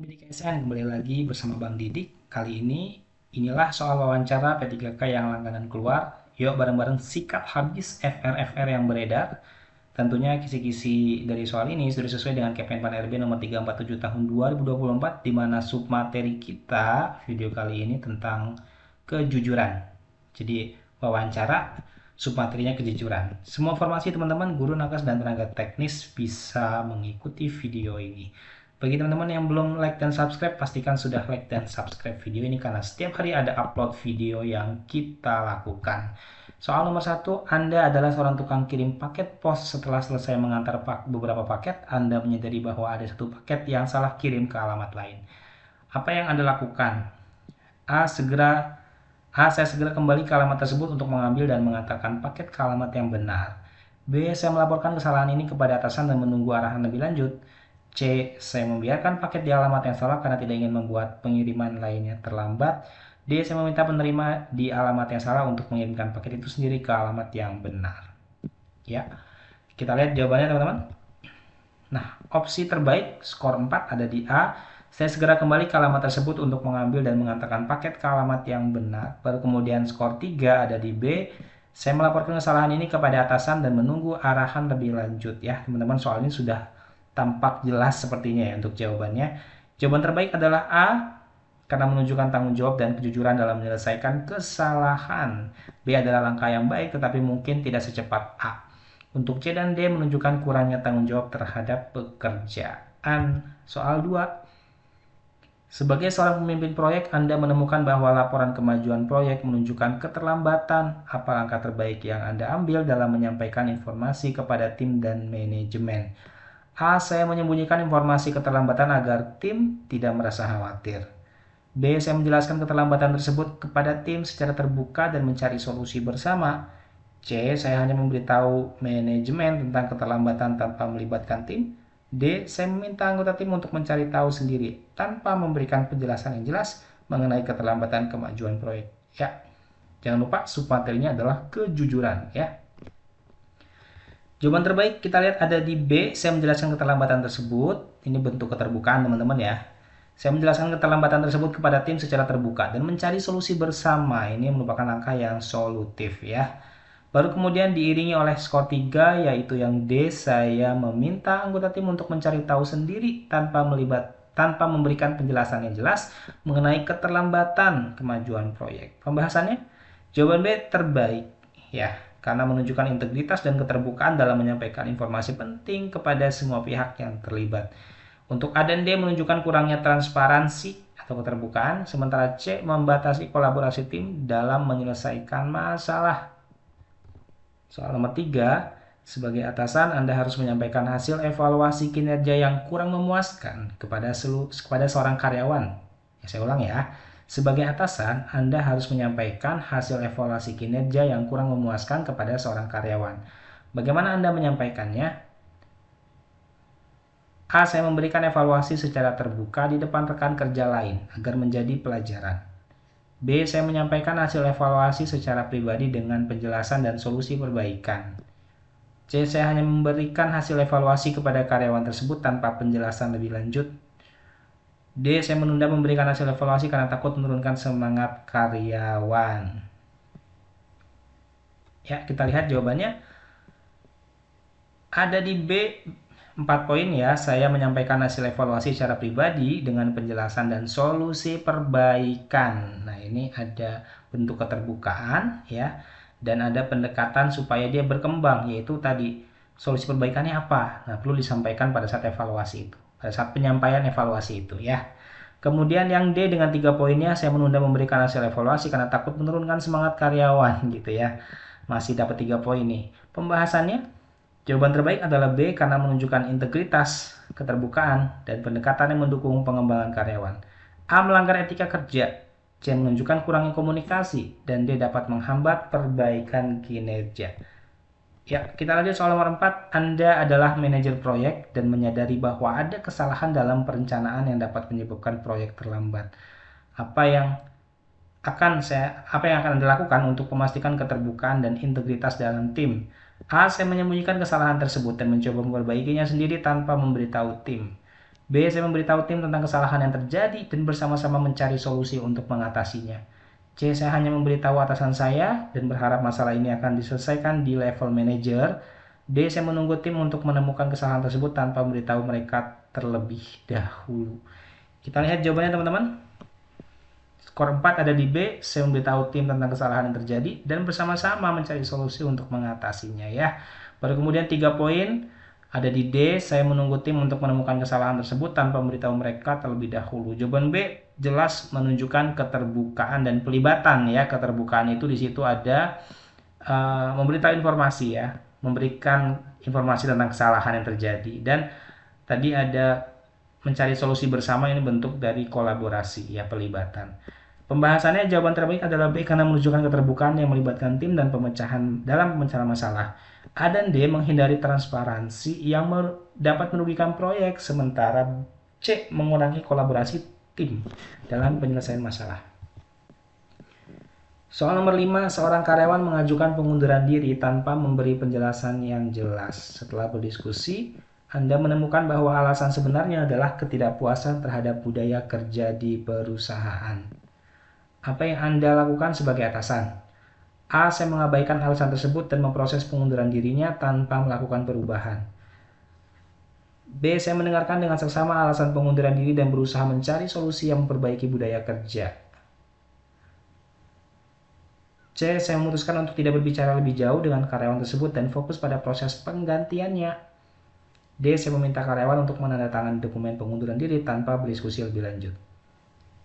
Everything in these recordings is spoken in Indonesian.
Bidik KSN kembali lagi bersama Bang Didik. Kali ini inilah soal wawancara P3K yang langganan keluar. Yuk bareng-bareng sikat habis FR-FR yang beredar. Tentunya kisi-kisi dari soal ini sudah sesuai dengan Kemenpan RB nomor 347 tahun 2024 di mana submateri kita video kali ini tentang kejujuran. Jadi wawancara submaterinya kejujuran. Semua formasi teman-teman, guru, nakes, dan tenaga teknis bisa mengikuti video ini. Bagi teman-teman yang belum like dan subscribe, pastikan sudah like dan subscribe video ini karena setiap hari ada upload video yang kita lakukan. Soal nomor 1, Anda adalah seorang tukang kirim paket pos. Setelah selesai mengantar beberapa paket, Anda menyadari bahwa ada satu paket yang salah kirim ke alamat lain. Apa yang Anda lakukan? A. Saya segera kembali ke alamat tersebut untuk mengambil dan mengantarkan paket ke alamat yang benar. B. Saya melaporkan kesalahan ini kepada atasan dan menunggu arahan lebih lanjut. C. Saya membiarkan paket di alamat yang salah karena tidak ingin membuat pengiriman lainnya terlambat. D. Saya meminta penerima di alamat yang salah untuk mengirimkan paket itu sendiri ke alamat yang benar. Ya, kita lihat jawabannya teman-teman. Nah, opsi terbaik skor 4 ada di A. Saya segera kembali ke alamat tersebut untuk mengambil dan mengantarkan paket ke alamat yang benar. Baru kemudian skor 3 ada di B. Saya melaporkan kesalahan ini kepada atasan dan menunggu arahan lebih lanjut. Ya, teman-teman, soal ini sudah tampak jelas sepertinya ya untuk jawabannya. Jawaban terbaik adalah A karena menunjukkan tanggung jawab dan kejujuran dalam menyelesaikan kesalahan. B adalah langkah yang baik tetapi mungkin tidak secepat A. Untuk C dan D menunjukkan kurangnya tanggung jawab terhadap pekerjaan. Soal 2. Sebagai seorang pemimpin proyek, Anda menemukan bahwa laporan kemajuan proyek menunjukkan keterlambatan. Apa langkah terbaik yang Anda ambil dalam menyampaikan informasi kepada tim dan manajemen? A. Saya menyembunyikan informasi keterlambatan agar tim tidak merasa khawatir. B. Saya menjelaskan keterlambatan tersebut kepada tim secara terbuka dan mencari solusi bersama. C. Saya hanya memberitahu manajemen tentang keterlambatan tanpa melibatkan tim. D. Saya meminta anggota tim untuk mencari tahu sendiri tanpa memberikan penjelasan yang jelas mengenai keterlambatan kemajuan proyek. Ya, jangan lupa submaterinya adalah kejujuran ya. Jawaban terbaik kita lihat ada di B. Saya menjelaskan keterlambatan tersebut. Ini bentuk keterbukaan teman-teman ya. Saya menjelaskan keterlambatan tersebut kepada tim secara terbuka dan mencari solusi bersama. Ini merupakan langkah yang solutif ya. Baru kemudian diiringi oleh skor 3 yaitu yang D. Saya meminta anggota tim untuk mencari tahu sendiri tanpa memberikan penjelasan yang jelas mengenai keterlambatan kemajuan proyek. Pembahasannya, jawaban B terbaik ya, karena menunjukkan integritas dan keterbukaan dalam menyampaikan informasi penting kepada semua pihak yang terlibat. Untuk A dan D menunjukkan kurangnya transparansi atau keterbukaan, sementara C membatasi kolaborasi tim dalam menyelesaikan masalah. Soal nomor 3, sebagai atasan Anda harus menyampaikan hasil evaluasi kinerja yang kurang memuaskan kepada seorang karyawan. Ya, saya ulang ya. Sebagai atasan, Anda harus menyampaikan hasil evaluasi kinerja yang kurang memuaskan kepada seorang karyawan. Bagaimana Anda menyampaikannya? A. Saya memberikan evaluasi secara terbuka di depan rekan kerja lain agar menjadi pelajaran. B. Saya menyampaikan hasil evaluasi secara pribadi dengan penjelasan dan solusi perbaikan. C. Saya hanya memberikan hasil evaluasi kepada karyawan tersebut tanpa penjelasan lebih lanjut. D. Saya menunda memberikan hasil evaluasi karena takut menurunkan semangat karyawan. Ya, kita lihat jawabannya. Ada di B 4 poin ya. Saya menyampaikan hasil evaluasi secara pribadi dengan penjelasan dan solusi perbaikan. Nah, ini ada bentuk keterbukaan ya, dan ada pendekatan supaya dia berkembang, yaitu tadi solusi perbaikannya apa. Nah, perlu disampaikan pada saat evaluasi itu, pada saat penyampaian evaluasi itu ya. Kemudian yang D dengan 3 poinnya, saya menunda memberikan hasil evaluasi karena takut menurunkan semangat karyawan gitu ya. Masih dapat 3 poin nih. Pembahasannya, jawaban terbaik adalah B karena menunjukkan integritas, keterbukaan, dan pendekatan yang mendukung pengembangan karyawan. A melanggar etika kerja, C menunjukkan kurangnya komunikasi, dan D dapat menghambat perbaikan kinerja. Ya, kita lanjut soal nomor 4. Anda adalah manajer proyek dan menyadari bahwa ada kesalahan dalam perencanaan yang dapat menyebabkan proyek terlambat. Apa yang akan Anda lakukan untuk memastikan keterbukaan dan integritas dalam tim? A. Saya menyembunyikan kesalahan tersebut dan mencoba memperbaikinya sendiri tanpa memberitahu tim. B. Saya memberitahu tim tentang kesalahan yang terjadi dan bersama-sama mencari solusi untuk mengatasinya. C. Saya hanya memberitahu atasan saya dan berharap masalah ini akan diselesaikan di level manajer. D. Saya menunggu tim untuk menemukan kesalahan tersebut tanpa memberitahu mereka terlebih dahulu. Kita lihat jawabannya teman-teman. Skor 4 ada di B. Saya memberitahu tim tentang kesalahan yang terjadi dan bersama-sama mencari solusi untuk mengatasinya ya. Baru kemudian 3 poin ada di D. Saya menunggu tim untuk menemukan kesalahan tersebut tanpa memberitahu mereka terlebih dahulu. Jawaban B jelas menunjukkan keterbukaan dan pelibatan ya. Keterbukaan itu di situ ada memberitahu informasi ya, memberikan informasi tentang kesalahan yang terjadi, dan tadi ada mencari solusi bersama, ini bentuk dari kolaborasi ya, pelibatan. Pembahasannya jawaban terbaik adalah B karena menunjukkan keterbukaan yang melibatkan tim dan pemecahan dalam pemecahan masalah. A dan D menghindari transparansi yang dapat merugikan proyek, sementara C mengurangi kolaborasi tim dalam penyelesaian masalah. Soal nomor 5, seorang karyawan mengajukan pengunduran diri tanpa memberi penjelasan yang jelas. Setelah berdiskusi, Anda menemukan bahwa alasan sebenarnya adalah ketidakpuasan terhadap budaya kerja di perusahaan. Apa yang Anda lakukan sebagai atasan? A. Saya mengabaikan alasan tersebut dan memproses pengunduran dirinya tanpa melakukan perubahan. B. Saya mendengarkan dengan seksama alasan pengunduran diri dan berusaha mencari solusi yang memperbaiki budaya kerja. C. Saya memutuskan untuk tidak berbicara lebih jauh dengan karyawan tersebut dan fokus pada proses penggantiannya. D. Saya meminta karyawan untuk menandatangani dokumen pengunduran diri tanpa berdiskusi lebih lanjut.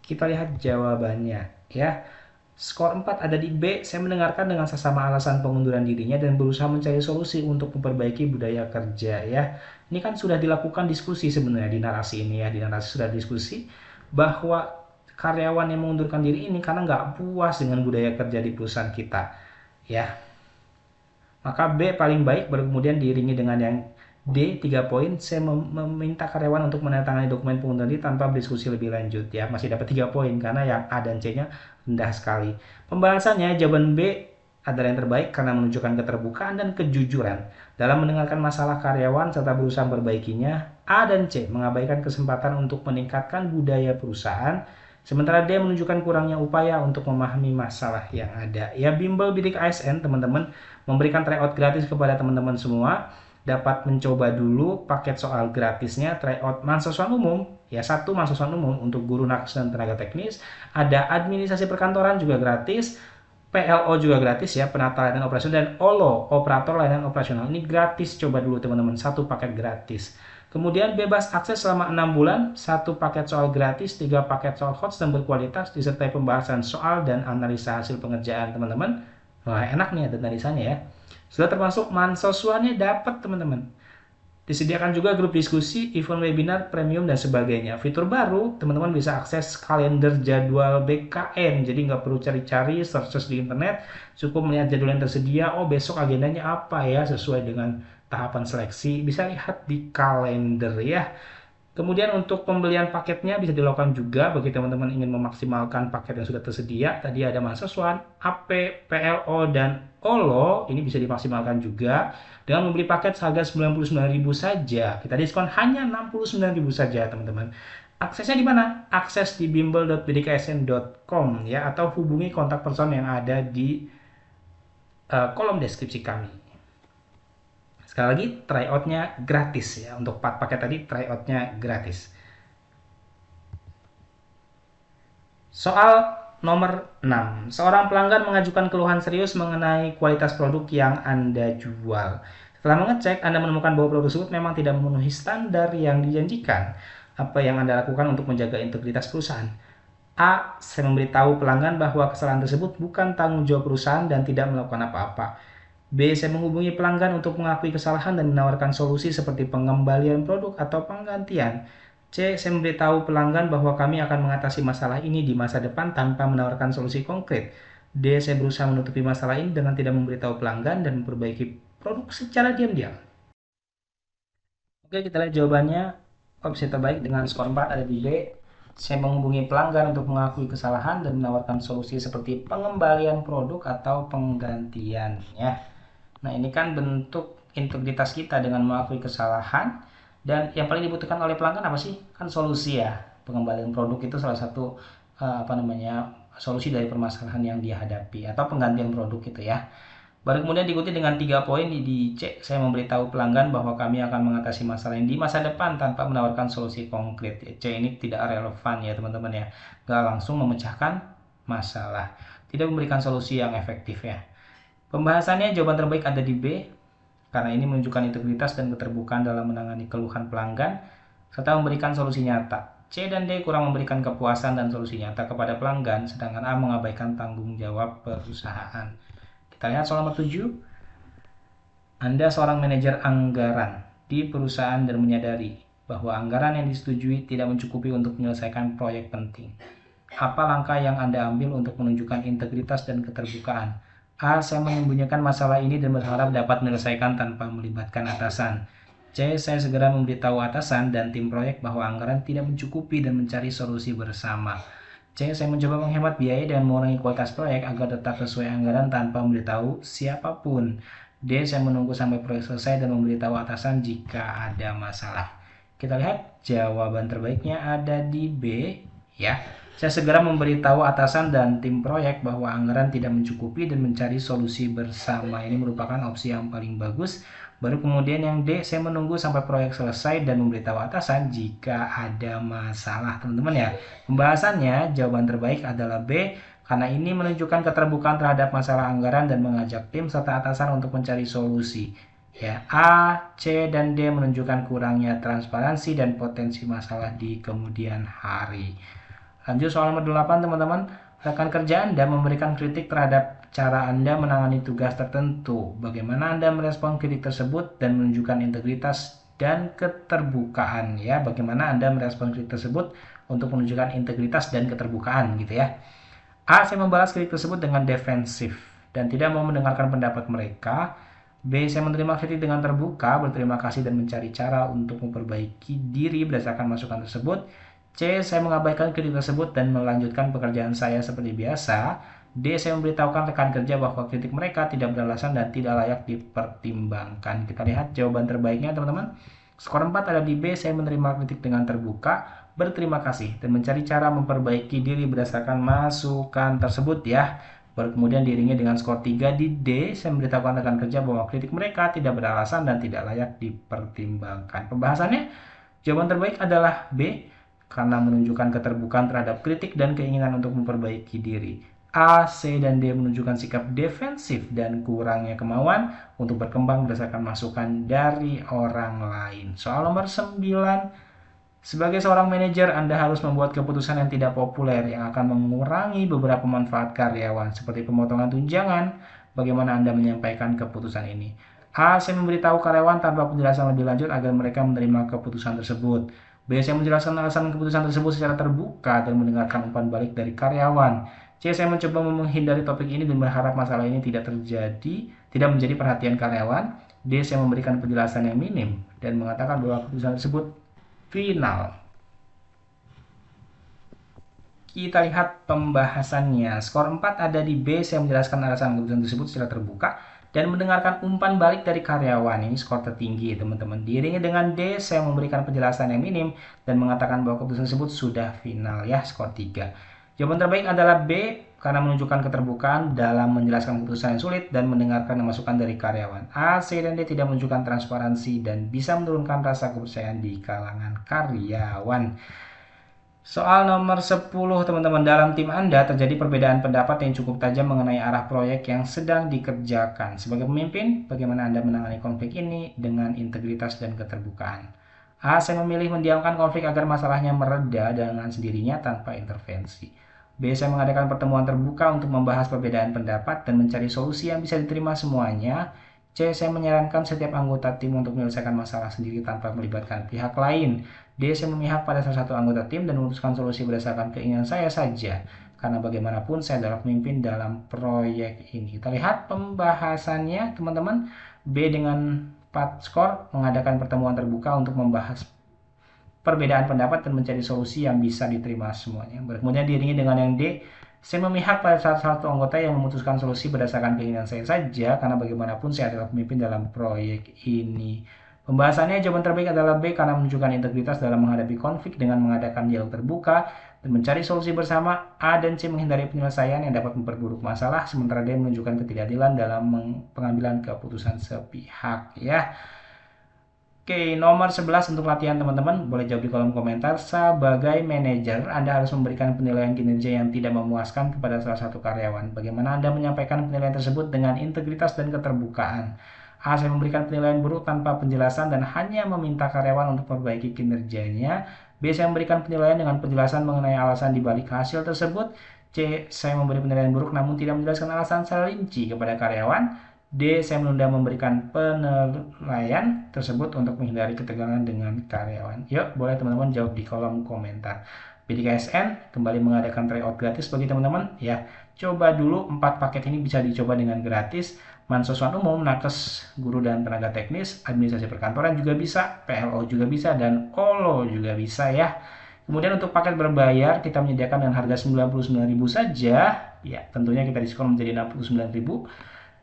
Kita lihat jawabannya ya. Skor 4 ada di B. Saya mendengarkan dengan sesama alasan pengunduran dirinya dan berusaha mencari solusi untuk memperbaiki budaya kerja ya. Ini kan sudah dilakukan diskusi sebenarnya di narasi ini ya. Di narasi sudah diskusi bahwa karyawan yang mengundurkan diri ini karena nggak puas dengan budaya kerja di perusahaan kita ya. Maka B paling baik, baru kemudian diiringi dengan yang D 3 poin. Saya meminta karyawan untuk menandatangani dokumen pengunduran diri tanpa berdiskusi lebih lanjut ya. Masih dapat 3 poin karena yang A dan C nya rendah sekali. Pembahasannya jawaban B adalah yang terbaik karena menunjukkan keterbukaan dan kejujuran dalam mendengarkan masalah karyawan serta berusaha memperbaikinya. A dan C mengabaikan kesempatan untuk meningkatkan budaya perusahaan, sementara D menunjukkan kurangnya upaya untuk memahami masalah yang ada. Ya, Bimbel Bidik ASN teman-teman memberikan tryout gratis kepada teman-teman semua. Dapat mencoba dulu paket soal gratisnya, tryout mahasiswa umum. Ya, 1 mahasiswa umum untuk guru nakes dan tenaga teknis. Ada administrasi perkantoran juga gratis. PLO juga gratis ya, penata layanan operasional, dan OLO, operator layanan operasional. Ini gratis, coba dulu teman-teman, 1 paket gratis. Kemudian bebas akses selama 6 bulan, 1 paket soal gratis, 3 paket soal hots dan berkualitas, disertai pembahasan soal dan analisa hasil pengerjaan teman-teman. Wah, enak nih ada analisanya ya. Sudah termasuk mahasiswanya dapat teman-teman. Disediakan juga grup diskusi, event webinar, premium, dan sebagainya. Fitur baru, teman-teman bisa akses kalender jadwal BKN. Jadi nggak perlu cari-cari, search di internet. Cukup melihat jadwal yang tersedia. Oh, besok agendanya apa ya, sesuai dengan tahapan seleksi. Bisa lihat di kalender ya. Kemudian untuk pembelian paketnya bisa dilakukan juga bagi teman-teman ingin memaksimalkan paket yang sudah tersedia. Tadi ada mahasiswa, AP, PLO, dan OLO. Ini bisa dimaksimalkan juga dengan membeli paket seharga 99.000 saja. Kita diskon hanya 69.000 saja, teman-teman. Aksesnya di mana? Akses di bimbel.bdksn.com ya, atau hubungi kontak person yang ada di kolom deskripsi kami. Sekali lagi, tryoutnya gratis ya. Untuk 4 paket tadi, tryoutnya gratis. Soal nomor 6. Seorang pelanggan mengajukan keluhan serius mengenai kualitas produk yang Anda jual. Setelah mengecek, Anda menemukan bahwa produk tersebut memang tidak memenuhi standar yang dijanjikan. Apa yang Anda lakukan untuk menjaga integritas perusahaan? A. Saya memberitahu pelanggan bahwa kesalahan tersebut bukan tanggung jawab perusahaan dan tidak melakukan apa-apa. B. Saya menghubungi pelanggan untuk mengakui kesalahan dan menawarkan solusi seperti pengembalian produk atau penggantian. C. Saya memberitahu pelanggan bahwa kami akan mengatasi masalah ini di masa depan tanpa menawarkan solusi konkret. D. Saya berusaha menutupi masalah ini dengan tidak memberitahu pelanggan dan memperbaiki produk secara diam-diam. Oke, kita lihat jawabannya. Opsi terbaik dengan skor 4 ada di B. Saya menghubungi pelanggan untuk mengakui kesalahan dan menawarkan solusi seperti pengembalian produk atau penggantiannya. Nah, ini kan bentuk integritas kita dengan mengakui kesalahan Dan yang paling dibutuhkan oleh pelanggan apa sih? Kan solusi ya. Pengembalian produk itu salah satu solusi dari permasalahan yang dia hadapi atau penggantian produk gitu ya. Baru kemudian diikuti dengan 3 poin di C. Saya memberitahu pelanggan bahwa kami akan mengatasi masalah ini di masa depan tanpa menawarkan solusi konkret. C ini tidak relevan ya teman-teman ya. Nggak langsung memecahkan masalah. Tidak memberikan solusi yang efektif ya. Pembahasannya jawaban terbaik ada di B. Karena ini menunjukkan integritas dan keterbukaan dalam menangani keluhan pelanggan, serta memberikan solusi nyata. C dan D kurang memberikan kepuasan dan solusi nyata kepada pelanggan, sedangkan A mengabaikan tanggung jawab perusahaan. Kita lihat soal nomor 7. Anda seorang manajer anggaran di perusahaan dan menyadari bahwa anggaran yang disetujui tidak mencukupi untuk menyelesaikan proyek penting. Apa langkah yang Anda ambil untuk menunjukkan integritas dan keterbukaan? A. Saya menyembunyikan masalah ini dan berharap dapat menyelesaikan tanpa melibatkan atasan. C. Saya segera memberitahu atasan dan tim proyek bahwa anggaran tidak mencukupi dan mencari solusi bersama. C. Saya mencoba menghemat biaya dan mengurangi kualitas proyek agar tetap sesuai anggaran tanpa memberitahu siapapun. D. Saya menunggu sampai proyek selesai dan memberitahu atasan jika ada masalah. Kita lihat jawaban terbaiknya ada di B ya. Saya segera memberitahu atasan dan tim proyek bahwa anggaran tidak mencukupi dan mencari solusi bersama. Ini merupakan opsi yang paling bagus. Baru kemudian yang D, saya menunggu sampai proyek selesai dan memberitahu atasan jika ada masalah, teman-teman ya. Pembahasannya, jawaban terbaik adalah B, karena ini menunjukkan keterbukaan terhadap masalah anggaran dan mengajak tim serta atasan untuk mencari solusi. Ya, A, C, dan D menunjukkan kurangnya transparansi dan potensi masalah di kemudian hari. Lanjut soal nomor 8 teman-teman. Rekan kerja Anda memberikan kritik terhadap cara Anda menangani tugas tertentu. Bagaimana Anda merespon kritik tersebut dan menunjukkan integritas dan keterbukaan ya. Bagaimana Anda merespon kritik tersebut untuk menunjukkan integritas dan keterbukaan gitu ya. A. Saya membalas kritik tersebut dengan defensif dan tidak mau mendengarkan pendapat mereka. B. Saya menerima kritik dengan terbuka, berterima kasih dan mencari cara untuk memperbaiki diri berdasarkan masukan tersebut. C. Saya mengabaikan kritik tersebut dan melanjutkan pekerjaan saya seperti biasa. D. Saya memberitahukan rekan kerja bahwa kritik mereka tidak beralasan dan tidak layak dipertimbangkan. Kita lihat jawaban terbaiknya teman-teman. Skor 4 ada di B. Saya menerima kritik dengan terbuka, berterima kasih, dan mencari cara memperbaiki diri berdasarkan masukan tersebut ya. Baru kemudian diiringi dengan skor 3 di D. Saya memberitahukan rekan kerja bahwa kritik mereka tidak beralasan dan tidak layak dipertimbangkan. Pembahasannya, jawaban terbaik adalah B. Karena menunjukkan keterbukaan terhadap kritik dan keinginan untuk memperbaiki diri. A, C, dan D menunjukkan sikap defensif dan kurangnya kemauan untuk berkembang berdasarkan masukan dari orang lain. Soal nomor 9, sebagai seorang manajer, Anda harus membuat keputusan yang tidak populer yang akan mengurangi beberapa manfaat karyawan, seperti pemotongan tunjangan. Bagaimana Anda menyampaikan keputusan ini? A. Saya memberitahu karyawan tanpa penjelasan lebih lanjut agar mereka menerima keputusan tersebut. B. Saya menjelaskan alasan keputusan tersebut secara terbuka dan mendengarkan umpan balik dari karyawan. C. Saya mencoba menghindari topik ini dan berharap masalah ini tidak menjadi perhatian karyawan. D. Saya memberikan penjelasan yang minim dan mengatakan bahwa keputusan tersebut final. Kita lihat pembahasannya. Skor 4 ada di B. Saya menjelaskan alasan keputusan tersebut secara terbuka dan mendengarkan umpan balik dari karyawan. Ini skor tertinggi teman-teman. Diiringi dengan D. Saya memberikan penjelasan yang minim dan mengatakan bahwa keputusan tersebut sudah final ya. Skor 3. Jawaban terbaik adalah B. Karena menunjukkan keterbukaan dalam menjelaskan keputusan yang sulit dan mendengarkan masukan dari karyawan. A, C, dan D tidak menunjukkan transparansi dan bisa menurunkan rasa kepercayaan di kalangan karyawan. Soal nomor 10 teman-teman, dalam tim Anda terjadi perbedaan pendapat yang cukup tajam mengenai arah proyek yang sedang dikerjakan. Sebagai pemimpin, bagaimana Anda menangani konflik ini dengan integritas dan keterbukaan? A. Saya memilih mendiamkan konflik agar masalahnya mereda dengan sendirinya tanpa intervensi. B. Saya mengadakan pertemuan terbuka untuk membahas perbedaan pendapat dan mencari solusi yang bisa diterima semuanya. C. Saya menyarankan setiap anggota tim untuk menyelesaikan masalah sendiri tanpa melibatkan pihak lain. D. Saya memihak pada salah satu anggota tim dan memutuskan solusi berdasarkan keinginan saya saja. Karena bagaimanapun saya adalah pemimpin dalam proyek ini. Kita lihat pembahasannya teman-teman. B dengan 4 skor mengadakan pertemuan terbuka untuk membahas perbedaan pendapat dan mencari solusi yang bisa diterima semuanya. Kemudian diiringi dengan yang D. Saya memihak pada salah satu anggota yang memutuskan solusi berdasarkan keinginan saya saja. Karena bagaimanapun saya adalah pemimpin dalam proyek ini. Pembahasannya, jawaban terbaik adalah B karena menunjukkan integritas dalam menghadapi konflik dengan mengadakan dialog terbuka dan mencari solusi bersama. A dan C menghindari penyelesaian yang dapat memperburuk masalah, sementara D menunjukkan ketidakadilan dalam pengambilan keputusan sepihak ya. Oke, nomor 11 untuk latihan teman-teman, boleh jawab di kolom komentar. Sebagai manajer, Anda harus memberikan penilaian kinerja yang tidak memuaskan kepada salah satu karyawan. Bagaimana Anda menyampaikan penilaian tersebut dengan integritas dan keterbukaan? A. Saya memberikan penilaian buruk tanpa penjelasan dan hanya meminta karyawan untuk memperbaiki kinerjanya. B. Saya memberikan penilaian dengan penjelasan mengenai alasan dibalik hasil tersebut. C. Saya memberi penilaian buruk namun tidak menjelaskan alasan secara rinci kepada karyawan. D. Saya menunda memberikan penilaian tersebut untuk menghindari ketegangan dengan karyawan. Yuk, boleh teman-teman jawab di kolom komentar. BDKSN kembali mengadakan tryout gratis bagi teman-teman. Ya, coba dulu 4 paket ini bisa dicoba dengan gratis. Mahasiswa umum, nakes, guru dan tenaga teknis, administrasi perkantoran juga bisa, PLO juga bisa, dan OLO juga bisa ya. Kemudian untuk paket berbayar kita menyediakan dengan harga 99.000 saja. Ya, tentunya kita diskon menjadi 69.000.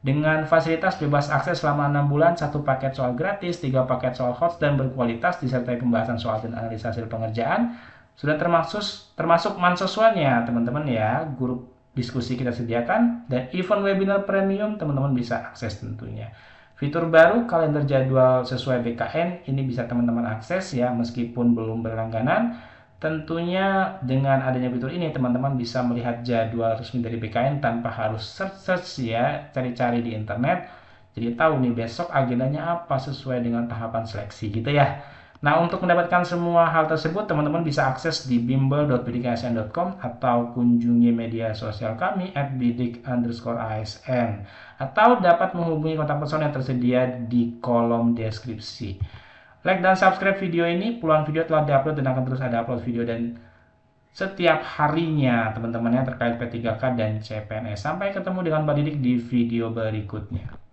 Dengan fasilitas bebas akses selama 6 bulan, 1 paket soal gratis, 3 paket soal hots dan berkualitas, disertai pembahasan soal dan analisa hasil pengerjaan. Sudah termasuk mahasiswanya teman-teman ya, grup diskusi kita sediakan, dan event webinar premium teman-teman bisa akses tentunya. Fitur baru, kalender jadwal sesuai BKN, ini bisa teman-teman akses ya, meskipun belum berlangganan. Tentunya dengan adanya fitur ini teman-teman bisa melihat jadwal resmi dari BKN tanpa harus search ya, cari-cari di internet. Jadi tahu nih besok agendanya apa sesuai dengan tahapan seleksi gitu ya. Nah, untuk mendapatkan semua hal tersebut teman-teman bisa akses di bimbel.bdksn.com atau kunjungi media sosial kami @bidik_asn atau dapat menghubungi kontak person yang tersedia di kolom deskripsi. Like dan subscribe video ini, puluhan video telah diupload dan akan terus ada upload video dan setiap harinya teman-temannya terkait P3K dan CPNS. Sampai ketemu dengan Mbak Didik di video berikutnya.